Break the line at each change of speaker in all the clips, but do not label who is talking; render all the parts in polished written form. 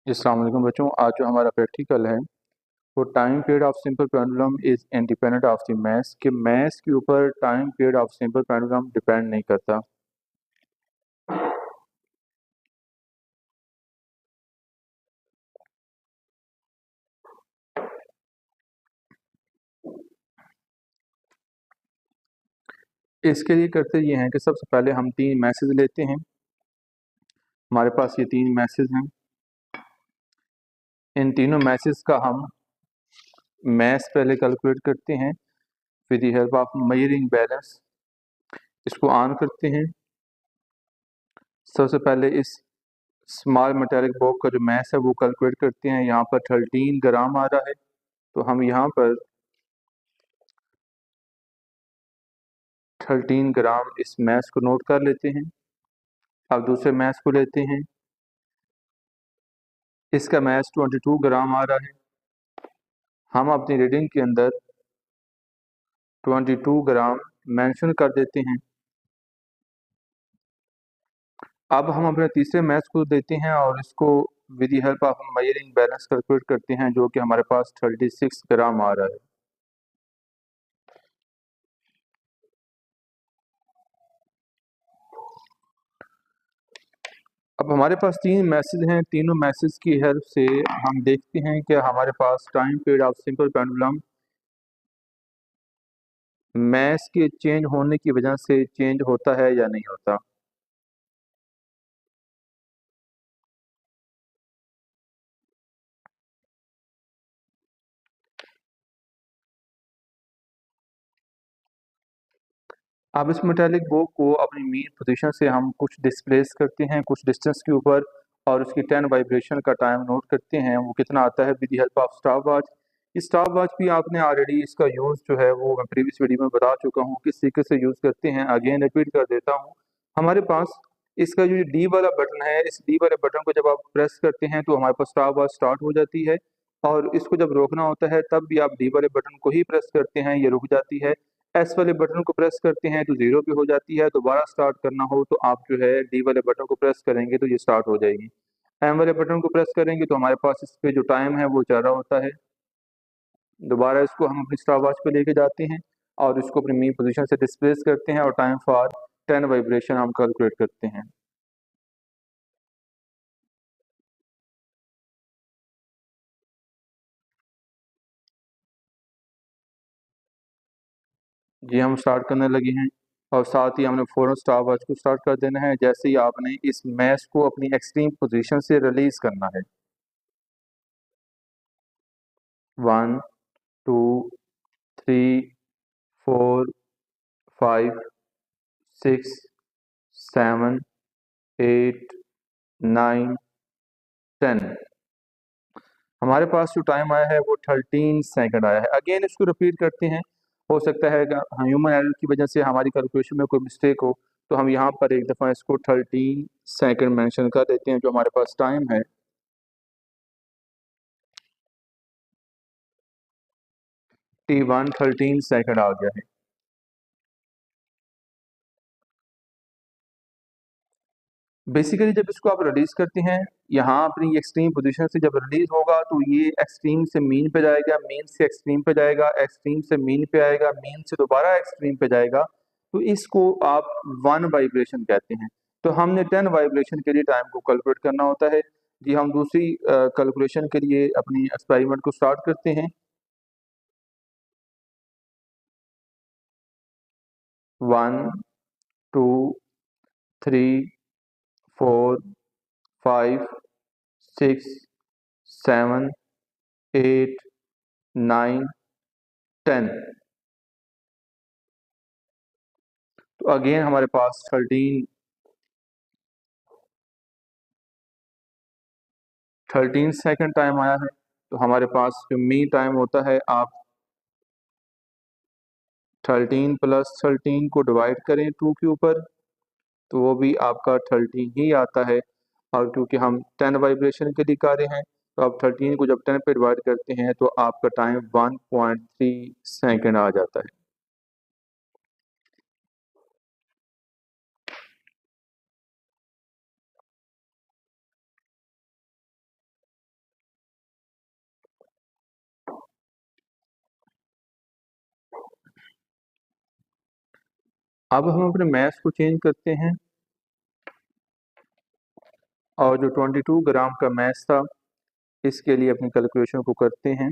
अस्सलाम वालेकुम बच्चों। आज जो हमारा प्रैक्टिकल है वो time period of simple pendulum is independent of the maths के मैथ्स के ऊपर time period of simple pendulum depend नहीं करता। इसके लिए करते ये हैं कि सबसे पहले हम 3 मैसेज लेते हैं। हमारे पास ये 3 मैसेज हैं। इन तीनों मैसेज का हम मैथ्स पहले कैलकुलेट करते हैं with the help of measuring balance. इसको ऑन करते हैं। सबसे पहले इस स्मॉल मेटेलिक बॉक्स का जो मैथ है वो कैलकुलेट करते हैं। यहाँ पर 13 ग्राम आ रहा है, तो हम यहाँ पर 13 ग्राम इस मैथ को नोट कर लेते हैं। अब दूसरे मैथ को लेते हैं। इसका मैथ 22 ग्राम आ रहा है। हम अपनी रीडिंग के अंदर 22 ग्राम मेंशन कर देते हैं। अब हम अपने तीसरे मैथ को देते हैं और इसको with the help of measuring balance calculate करते हैं, जो कि हमारे पास 36 ग्राम आ रहा है। अब हमारे पास 3 मैसेज हैं। तीनों मैसेज की हेल्प से हम देखते हैं कि हमारे पास time period of simple pendulum maths के चेंज होने की वजह से चेंज होता है या नहीं होता। अब इस मेटालिक बॉल को अपनी मेन पोजीशन से हम कुछ डिस्प्लेस करते हैं कुछ डिस्टेंस के ऊपर, और उसकी 10 वाइब्रेशन का टाइम नोट करते हैं वो कितना आता है with the help of stop watch. इस स्टॉप वॉच भी आपने ऑलरेडी इसका यूज़ जो है वो मैं प्रीवियस वीडियो में बता चुका हूँ किस तरीके से यूज़ करते हैं। अगेन रिपीट कर देता हूँ। हमारे पास इसका जो डी वाला बटन है, इस डी वाले बटन को जब आप प्रेस करते हैं तो हमारे पास स्टॉप वॉच स्टार्ट हो जाती है, और इसको जब रोकना होता है तब भी आप डी वाले बटन को ही प्रेस करते हैं, ये रुक जाती है। एस वाले बटन को प्रेस करते हैं तो 0 पे हो जाती है। दोबारा स्टार्ट करना हो तो आप जो है डी वाले बटन को प्रेस करेंगे तो ये स्टार्ट हो जाएगी। एम वाले बटन को प्रेस करेंगे तो हमारे पास इस पे जो टाइम है वो चल रहा होता है। दोबारा इसको हम अपनी स्टॉप वॉच पे लेके जाते हैं और इसको अपनी मेन पोजीशन से डिस्प्लेस करते हैं और टाइम फॉर 10 वाइब्रेशन हम कैलकुलेट करते हैं। जी हम स्टार्ट करने लगे हैं, और साथ ही हमने फ़ौरन स्टॉप वॉच को स्टार्ट कर देना है जैसे ही आपने इस मैच को अपनी एक्सट्रीम पोजीशन से रिलीज करना है। 1 2 3 4 5 6 7 8 9 10। हमारे पास जो टाइम आया है वो 13 सेकंड आया है। अगेन इसको रिपीट करते हैं। हो सकता है कि ह्यूमन एरर की वजह से हमारी कैलकुलेशन में कोई मिस्टेक हो, तो हम यहाँ पर एक दफ़ा इसको 13 सेकंड मेंशन कर देते हैं जो हमारे पास टाइम है। T1 13 सेकंड आ गया है। बेसिकली जब इसको आप रिलीज करते हैं यहाँ अपनी एक्सट्रीम पोजीशन से जब रिलीज होगा तो ये एक्सट्रीम से मीन पे जाएगा, मीन से एक्सट्रीम पे जाएगा, एक्सट्रीम से मीन पे आएगा, मीन से दोबारा एक्सट्रीम पे जाएगा। तो इसको आप 1 वाइब्रेशन कहते हैं। तो हमने 10 वाइब्रेशन के लिए टाइम को कैलकुलेट करना होता है। जी हम दूसरी कैलकुलेशन के लिए अपनी एक्सपेरिमेंट को स्टार्ट करते हैं। 1 2 3 4 5 6 7 8 9 10। तो अगेन हमारे पास 13 सेकंड टाइम आया है। तो हमारे पास जो मी टाइम होता है, आप 13 प्लस 13 को डिवाइड करें 2 के ऊपर, तो वो भी आपका 13 ही आता है। और क्योंकि हम 10 वाइब्रेशन के लिए कर रहे हैं तो आप 13 को जब 10 पे डिवाइड करते हैं तो आपका टाइम 1.3 सेकंड आ जाता है। अब हम अपने मैथ्स को चेंज करते हैं और जो 22 ग्राम का मैथ्स था इसके लिए अपनी कैलकुलेशन को करते हैं।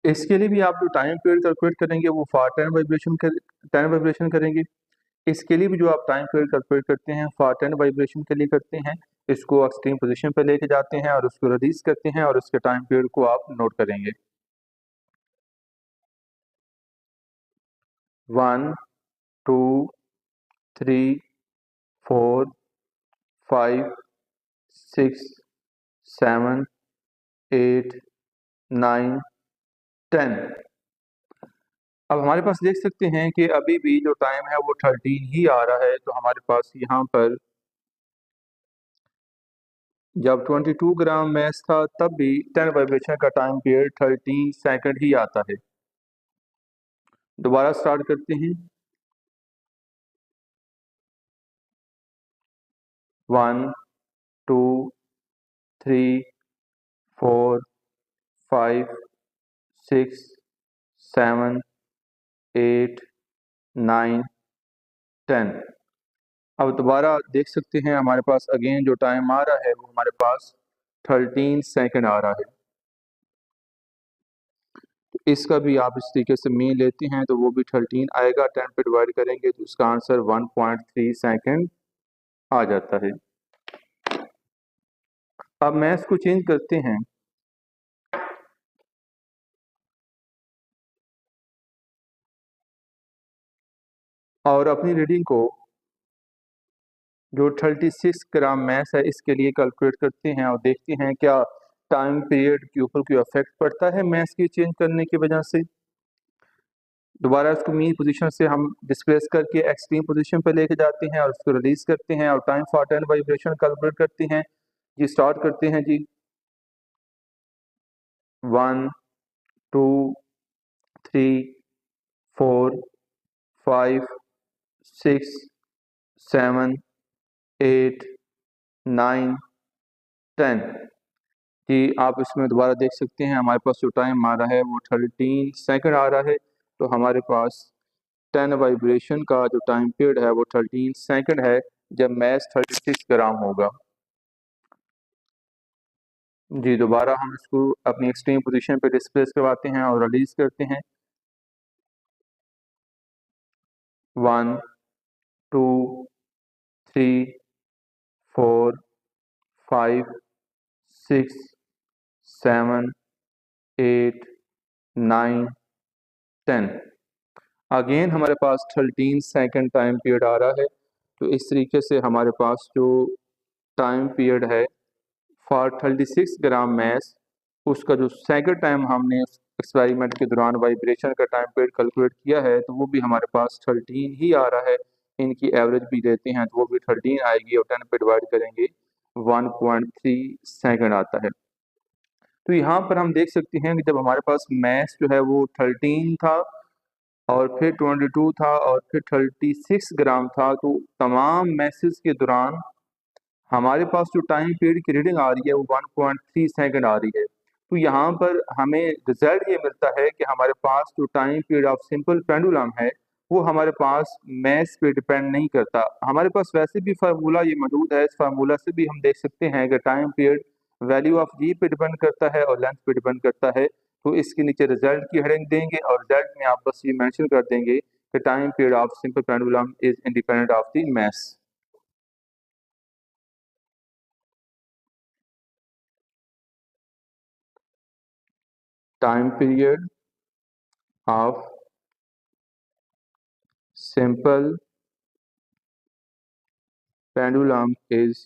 इसके लिए भी आप जो टाइम पीरियड कैलकुलेट करेंगे वो फॉर 10 वाइब्रेशन करेंगे। इसके लिए भी जो आप टाइम पीरियड कैलकुलेट करते हैं फॉर 10 वाइब्रेशन के लिए करते हैं। इसको एक्सट्रीम पोजीशन पे लेके जाते हैं और उसको रिलीज करते हैं और उसके टाइम पीरियड को आप नोट करेंगे। 1 2 3 4 5 6 7 8 9 10। अब हमारे पास देख सकते हैं कि अभी भी जो टाइम है वो 13 ही आ रहा है, तो हमारे पास यहाँ पर जब 22 ग्राम मैथ्स था तब भी 10 वाइब्रेशन का टाइम पीरियड 13 सेकंड ही आता है। दोबारा स्टार्ट करते हैं। 1 2 3 4 5 6 7 8 9 10। अब दोबारा देख सकते हैं हमारे पास अगेन जो टाइम आ रहा है वो हमारे पास 13 सेकंड आ रहा है। तो इसका भी आप इस तरीके से मीन लेते हैं तो वो भी 13 आएगा। 10 पे डिवाइड करेंगे तो उसका आंसर 1.3 सेकंड आ जाता है। अब मैथ्स को चेंज करते हैं और अपनी रीडिंग को जो 36 ग्राम मैथ्स है इसके लिए कैलकुलेट करते हैं और देखते हैं क्या टाइम पीरियड के ऊपर कोई इफेक्ट पड़ता है मैथ्स की चेंज करने की वजह से। दोबारा इसको मीन पोजीशन से हम डिस्प्लेस करके एक्सट्रीम पोजीशन पर लेके जाते हैं और उसको रिलीज करते हैं और टाइम फॉर 10 वाइब्रेशन कैलकुलेट करते हैं। जी स्टार्ट करते हैं जी। 1 2 3 4 5 6 7 8 9 10। जी आप इसमें दोबारा देख सकते हैं हमारे पास जो टाइम आ रहा है वो 13 सेकंड आ रहा है। तो हमारे पास 10 वाइब्रेशन का जो टाइम पीरियड है वो 13 सेकंड है जब मैथ्स 36 ग्राम होगा। जी दोबारा हम इसको अपनी एक्सट्रीम पोजीशन पे डिस्प्लेस करवाते हैं और रिलीज करते हैं। 1 2 3 4 5 6 7 8 9 10। अगेन हमारे पास 13 सेकंड टाइम पीरियड आ रहा है। तो इस तरीके से हमारे पास जो टाइम पीरियड है फॉर 36 ग्राम मैथ्स उसका जो सेकंड टाइम हमने एक्सपेरिमेंट के दौरान वाइब्रेशन का टाइम पीरियड कैलकुलेट किया है तो वो भी हमारे पास 13 ही आ रहा है। इनकी एवरेज भी लेते हैं तो वो भी 13 आएगी और 10 पे डिवाइड करेंगे 1.3 सेकंड आता है। तो यहाँ पर हम देख सकते हैं कि जब हमारे पास मैथ्स जो है वो 13 था और फिर 22 था और फिर 36 ग्राम था, तो तमाम मैसेज के दौरान हमारे पास जो टाइम पीरियड की रीडिंग आ रही है वो 1.3 सेकंड आ रही है। तो यहाँ पर हमें रिजल्ट ये मिलता है कि हमारे पास जो time period of simple pendulum है वो हमारे पास मैथ्स पे डिपेंड नहीं करता। हमारे पास वैसे भी फार्मूला ये मौजूद है, इस फार्मूला से भी हम देख सकते हैं कि टाइम पीरियड वैल्यू ऑफ जी पे डिपेंड करता है और लेंथ पे डिपेंड करता है। तो इसके नीचे रिजल्ट की हेडिंग देंगे और रिजल्ट में आप बस ये मेंशन कर देंगे कि time period of simple pendulum is independent of the maths. Time period of simple pendulum is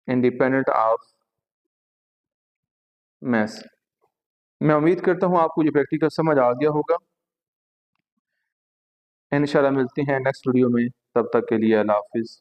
independent of mass। मैं उम्मीद करता हूँ आपको ये प्रैक्टिकल समझ आ गया होगा। इंशाल्लाह मिलते हैं नेक्स्ट वीडियो में, तब तक के लिए अल्लाह हाफिज़।